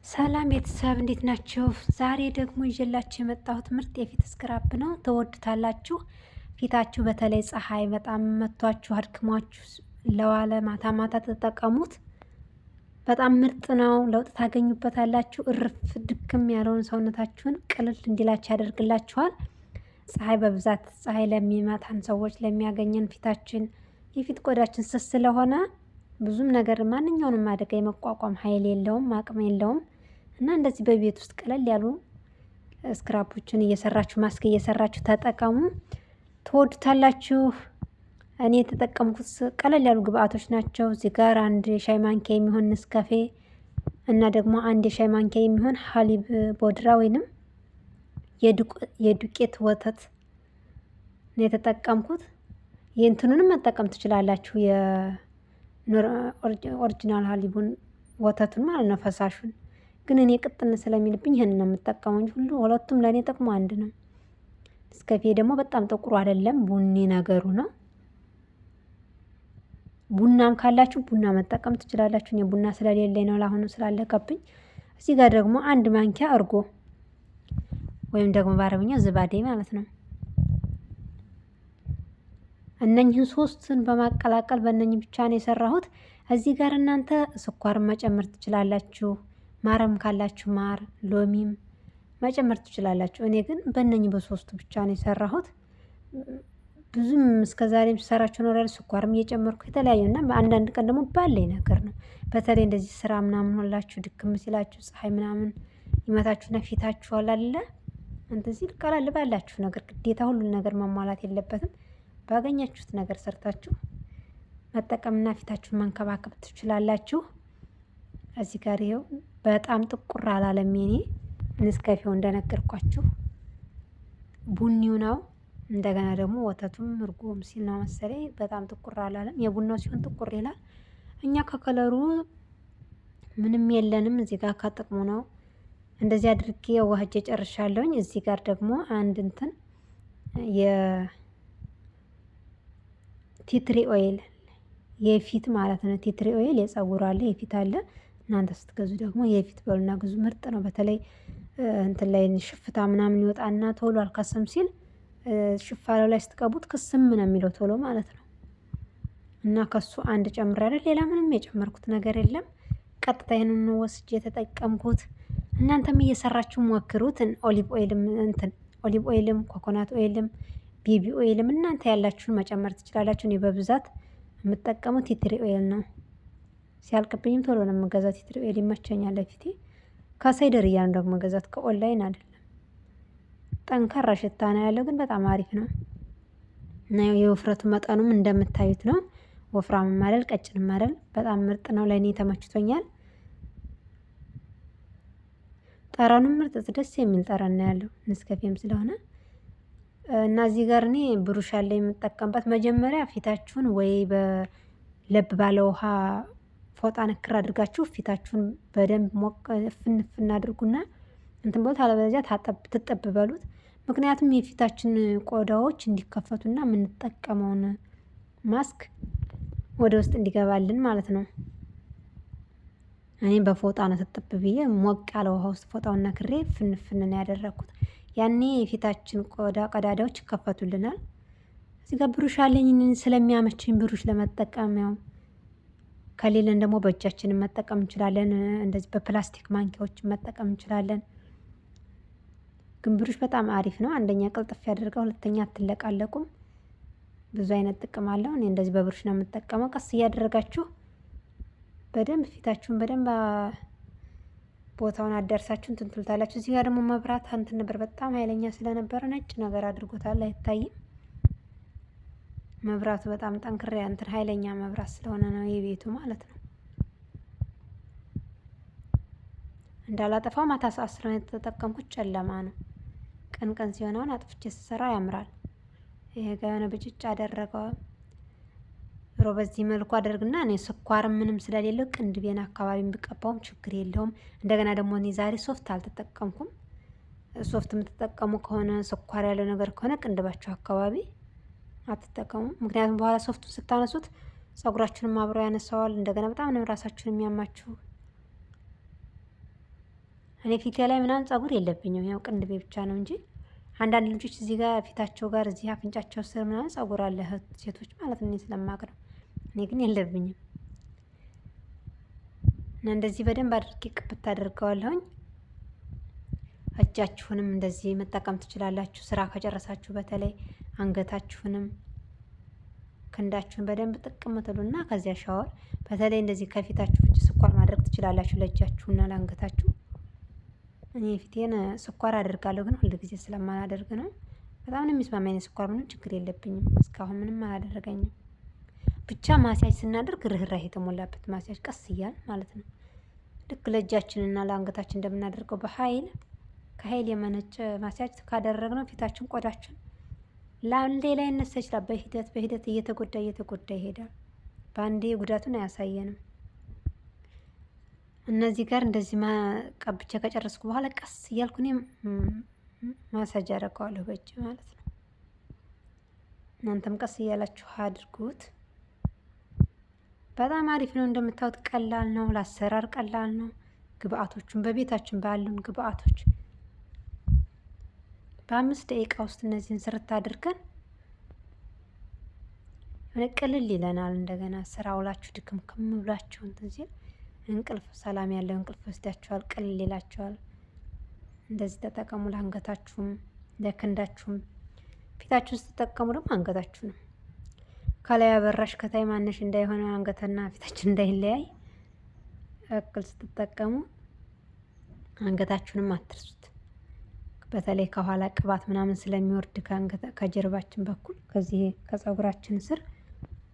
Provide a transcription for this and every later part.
ሰላም ቤተሰብ እንዴት ናችሁ? ዛሬ ደግሞ ይዤላችሁ የመጣሁት ምርጥ የፊት ስክራብ ነው። ትወዱታላችሁ። ፊታችሁ በተለይ ፀሐይ በጣም መቷችሁ አድክሟችሁ ለዋለ ማታ ማታ ተጠቀሙት። በጣም ምርጥ ነው። ለውጥ ታገኙበታላችሁ። እርፍ ድክም ያለውን ሰውነታችሁን ቅልል እንዲላችሁ ያደርግላችኋል። ፀሐይ በብዛት ፀሐይ ለሚመታን ሰዎች ለሚያገኘን ፊታችን የፊት ቆዳችን ስስ ስለሆነ ብዙም ነገር ማንኛውንም አደጋ የመቋቋም ኃይል የለውም፣ አቅም የለውም። እና እንደዚህ በቤት ውስጥ ቀለል ያሉ ስክራፖችን እየሰራችሁ ማስክ እየሰራችሁ ተጠቀሙ። ትወዱታላችሁ። እኔ የተጠቀምኩት ቀለል ያሉ ግብአቶች ናቸው። እዚህ ጋር አንድ የሻይ ማንኪያ የሚሆን ንስካፌ እና ደግሞ አንድ የሻይ ማንኪያ የሚሆን ሀሊብ ቦድራ ወይንም የዱቄት ወተት ነው የተጠቀምኩት። የእንትኑንም መጠቀም ትችላላችሁ። የኦሪጂናል ሀሊቡን ወተቱን ማለት ነው፣ ፈሳሹን። ግን እኔ ቅጥን ስለሚልብኝ ይሄንን ነው የምጠቀመው እንጂ ሁለቱም ለእኔ ጥቅሙ አንድ ነው። ንስካፌ ደግሞ በጣም ጥቁሩ አይደለም፣ ቡኒ ነገሩ ነው። ቡናም ካላችሁ ቡና መጠቀም ትችላላችሁ። እኔ ቡና ስለሌለኝ ነው ለአሁኑ ስላለቀብኝ። እዚህ ጋር ደግሞ አንድ ማንኪያ እርጎ ወይም ደግሞ በአረብኛ ዝባዴ ማለት ነው። እነኝህን ሶስትን በማቀላቀል በእነኝህ ብቻ ነው የሰራሁት። እዚህ ጋር እናንተ ስኳርን መጨመር ትችላላችሁ። ማርም ካላችሁ ማር፣ ሎሚም መጨመር ትችላላችሁ። እኔ ግን በእነኝህ በሶስቱ ብቻ ነው የሰራሁት። ብዙም እስከዛሬም ስሰራቸው ኖራል። ስኳርም እየጨመርኩ የተለያዩና በአንዳንድ ቀን ደግሞ ባለኝ ነገር ነው። በተለይ እንደዚህ ስራ ምናምን ሆላችሁ ድክም ሲላችሁ ፀሐይ ምናምን ይመታችሁና ፊታችሁ አላለ እንደዚህ ቀላል ባላችሁ ነገር ግዴታ ሁሉን ነገር ማሟላት የለበትም። ባገኛችሁት ነገር ሰርታችሁ መጠቀምና ፊታችሁን መንከባከብ ትችላላችሁ። እዚህ ጋር ይኸው በጣም ጥቁር አላለም የኔ ንስካፌው እንደነገርኳችሁ ቡኒው ነው። እንደገና ደግሞ ወተቱም እርጎም ሲል ነው መሰለኝ በጣም ጥቁር አላለም። የቡናው ሲሆን ጥቁር ይላል። እኛ ከከለሩ ምንም የለንም። እዚህ ጋር ከጥቅሙ ነው። እንደዚህ አድርጌ ዋህጄ ጨርሻለሁኝ። እዚህ ጋር ደግሞ አንድ እንትን ቲትሪ ኦይል የፊት ማለት ነው። ቲትሪ ኦይል የፀጉር አለ፣ የፊት አለ። እናንተ ስትገዙ ደግሞ የፊት በሉና ግዙ። ምርጥ ነው። በተለይ እንትን ላይ ሽፍታ ምናምን ይወጣና ቶሎ አልከስም ሲል ሽፋለው ላይ ስትቀቡት ክስም ነው የሚለው ቶሎ ማለት ነው። እና ከሱ አንድ ጨምሬያለሁ። ሌላ ምንም የጨመርኩት ነገር የለም። ቀጥታ ይሄንን ነው ወስጄ የተጠቀምኩት። እናንተም እየሰራችሁ ሞክሩት። ኦሊቭ ኦይልም ኮኮናት ኦይልም ቤቢ ኦይልም እናንተ ያላችሁን መጨመር ትችላላችሁ። እኔ በብዛት የምጠቀመው ቲትሪ ኦይል ነው። ሲያልቅብኝም ቶሎ ነው የምገዛው። ቲትሪ ኦይል ይመቸኛል ለፊቴ። ከሳይደርያ ነው ደግሞ መገዛት፣ ከኦንላይን አይደለም። ጠንካራ ሽታ ነው ያለው፣ ግን በጣም አሪፍ ነው እና የውፍረቱ መጠኑም እንደምታዩት ነው። ወፍራምም አይደል ቀጭንም አይደል። በጣም ምርጥ ነው። ለእኔ ተመችቶኛል። ጠረኑም ምርጥ ደስ የሚል ጠረን ነው ያለው ንስካፌም ስለሆነ እና እዚህ ጋር እኔ ብሩሽ አለ የምጠቀምበት። መጀመሪያ ፊታችሁን ወይ በለብ ባለ ውሃ ፎጣ ነክር አድርጋችሁ ፊታችሁን በደንብ ሞቅ ፍንፍና አድርጉና እንትን ቦታ አለበለዚያ ትጠብ በሉት። ምክንያቱም የፊታችን ቆዳዎች እንዲከፈቱና የምንጠቀመውን ማስክ ወደ ውስጥ እንዲገባልን ማለት ነው። እኔ በፎጣ ነው ትጥብ ብዬ ሞቅ ያለ ውሃ ውስጥ ፎጣውን ነክሬ ፍንፍን ነው ያደረኩት። ያኔ የፊታችን ቀዳዳዎች ይከፈቱልናል። እዚህ ጋር ብሩሽ አለኝ ስለሚያመችኝ ብሩሽ ለመጠቀም ያው ከሌለን ደግሞ በእጃችንን መጠቀም እንችላለን። እንደዚህ በፕላስቲክ ማንኪያዎች መጠቀም እንችላለን። ግን ብሩሽ በጣም አሪፍ ነው። አንደኛ ቅልጥፍ ያደርጋል፣ ሁለተኛ አትለቃለቁም። ብዙ አይነት ጥቅም አለው። እኔ እንደዚህ በብሩሽ ነው የምጠቀመው። ቀስ እያደረጋችሁ በደንብ ፊታችሁን በደንብ ቦታውን አዳርሳችሁ እንትን ትሉታላችሁ። እዚህ ጋር ደግሞ መብራት እንትን ነበር፣ በጣም ኃይለኛ ስለነበረ ነጭ ነገር አድርጎታል፣ አይታይም። መብራቱ በጣም ጠንክሬ እንትን ኃይለኛ መብራት ስለሆነ ነው የቤቱ ማለት ነው። እንዳላጠፋው ማታ ሰዓት ስለሆነ የተጠቀምኩት ጨለማ ነው። ቀን ቀን ሲሆን አሁን አጥፍቼ ስሰራ ያምራል። ይሄ ጋር የሆነ ብጭጭ አደረገው። በዚህ መልኩ አደርግና እኔ ስኳር ምንም ስለሌለው ቅንድቤን አካባቢን ብቀባውም ችግር የለውም። እንደገና ደግሞ እኔ ዛሬ ሶፍት አልተጠቀምኩም። ሶፍት የምትጠቀሙ ከሆነ ስኳር ያለው ነገር ከሆነ ቅንድባችሁ አካባቢ አትጠቀሙ። ምክንያቱም በኋላ ሶፍቱን ስታነሱት ፀጉራችሁንም አብሮ ያነሳዋል። እንደገና በጣም ነው ራሳችሁን የሚያማችሁ። እኔ ፊቴ ላይ ምናምን ፀጉር የለብኝም፣ ያው ቅንድቤ ብቻ ነው እንጂ አንዳንድ ልጆች እዚህ ጋር ፊታቸው ጋር እዚህ አፍንጫቸው ስር ምናምን ፀጉር አለ፣ ሴቶች ማለት ነው። እኔ ስለማቅ ነው። እኔ ግን የለብኝም። እና እንደዚህ በደንብ አድርጌ ቅብት አድርገዋለሁኝ። እጃችሁንም እንደዚህ መጠቀም ትችላላችሁ፣ ስራ ከጨረሳችሁ። በተለይ አንገታችሁንም ክንዳችሁን በደንብ ጥቅም ትሉና ከዚያ ሻወር፣ በተለይ እንደዚህ ከፊታችሁ ውጭ ስኳር ማድረግ ትችላላችሁ፣ ለእጃችሁና ለአንገታችሁ። እኔ ፊቴን ስኳር አደርጋለሁ፣ ግን ሁል ጊዜ ስለማላደርግ ነው። በጣም ነው የሚስማማኝ ስኳር፣ ምንም ችግር የለብኝም። እስካሁን ምንም አላደረገኝም። ብቻ ማስያጅ ስናደርግ ርህራሄ የተሞላበት ማስያጅ፣ ቀስ እያል ማለት ነው። ልክ ለእጃችንና ለአንገታችን እንደምናደርገው በኃይል ከኃይል የመነጨ ማስያጅ ካደረግነው ፊታችን፣ ቆዳችን ለአንዴ ላይ ይነሳ ይችላል። በሂደት እየተጎዳ ይሄዳል። በአንዴ ጉዳቱን አያሳየንም። እነዚህ ጋር እንደዚህ ቀብቼ ከጨረስኩ በኋላ ቀስ እያልኩ እኔም ማሳጅ አደርገዋለሁ በእጅ ማለት ነው። እናንተም ቀስ እያላችሁ አድርጉት። በጣም አሪፍ ነው። እንደምታዩት ቀላል ነው፣ ለአሰራር ቀላል ነው። ግብአቶቹን በቤታችን ባሉን ግብአቶች በ5 ደቂቃ ውስጥ እነዚህን ስርት አድርገን ቅልል ይለናል። እንደገና ስራ ውላችሁ ድክም ብላችሁ እንትን ሲል እንቅልፍ፣ ሰላም ያለው እንቅልፍ ወስዳችኋል፣ ቅልል ይላችኋል። እንደዚህ ተጠቀሙ። ለአንገታችሁም ለክንዳችሁም። ፊታችሁን ስትጠቀሙ ደግሞ አንገታችሁንም ከላይ አበራሽ ከታይ ማነሽ እንዳይሆነ አንገትና ፊታችን እንዳይለያይ እክል ስትጠቀሙ አንገታችሁንም አትርሱት። በተለይ ከኋላ ቅባት ምናምን ስለሚወርድ ከጀርባችን በኩል ከዚህ ከፀጉራችን ስር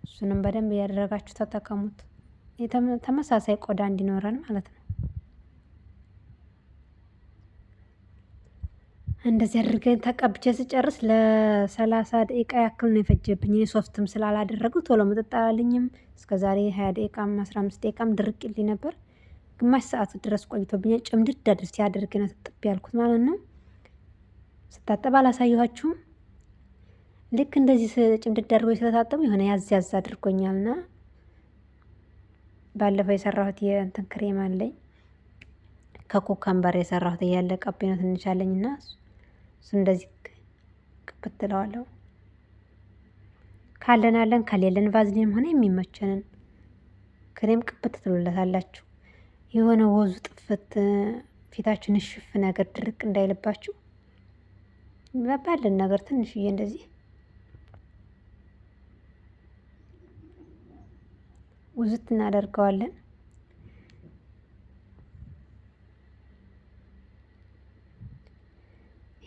እሱንም በደንብ እያደረጋችሁ ተጠቀሙት። ተመሳሳይ ቆዳ እንዲኖረን ማለት ነው። እንደዚህ አድርገን ተቀብቼ ስጨርስ ለ30 ደቂቃ ያክል ነው የፈጀብኝ። እኔ ሶፍትም ስላላደረጉት ቶሎ ምጥጥ አላለኝም። እስከዛሬ 20 ደቂቃም 15 ደቂቃም ድርቅልኝ ነበር። ግማሽ ሰዓት ድረስ ቆይቶብኛል። ጭምድድ አድርጌ ሲያደርግ ነው ትጥብ ያልኩት ማለት ነው። ስታጠብ አላሳየኋችሁም። ልክ እንደዚህ ጭምድድ አድርጎ ስለታጠቡ የሆነ ያዝ ያዝ አድርጎኛልና ባለፈው የሰራሁት የእንትን ክሬም አለኝ ከኮከምበር የሰራሁት እያለቀብኝ ነው ትንሽ አለኝና እሱ እንደዚህ ቅብት እለዋለሁ። ካለን አለን፣ ከሌለን ቫዝሊንም ሆነ የሚመቸንን ክሬም ቅብት ትሉለታላችሁ። የሆነ ወዙ ጥፍት ፊታችን እሽፍ ነገር ድርቅ እንዳይልባችሁ ባለን ነገር ትንሽዬ እንደዚህ ውዝት እናደርገዋለን።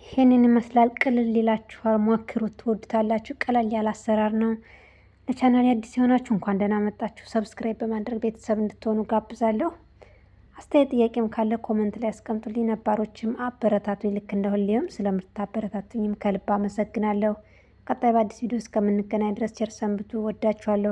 ይሄንን ይመስላል። ቅልል ይላችኋል፣ ሞክሩት፣ ትወዱታላችሁ። ቀለል ያለ አሰራር ነው። ለቻናል አዲስ የሆናችሁ እንኳን ደህና መጣችሁ። ሰብስክራይብ በማድረግ ቤተሰብ እንድትሆኑ ጋብዛለሁ። አስተያየት ጥያቄም ካለ ኮመንት ላይ አስቀምጡልኝ። ነባሮችም አበረታቱኝ። ልክ እንደ ሁሌም ስለምታበረታቱኝም ከልብ አመሰግናለሁ። ቀጣይ በአዲስ ቪዲዮ እስከምንገናኝ ድረስ ቸር ሰንብቱ። ወዳችኋለሁ።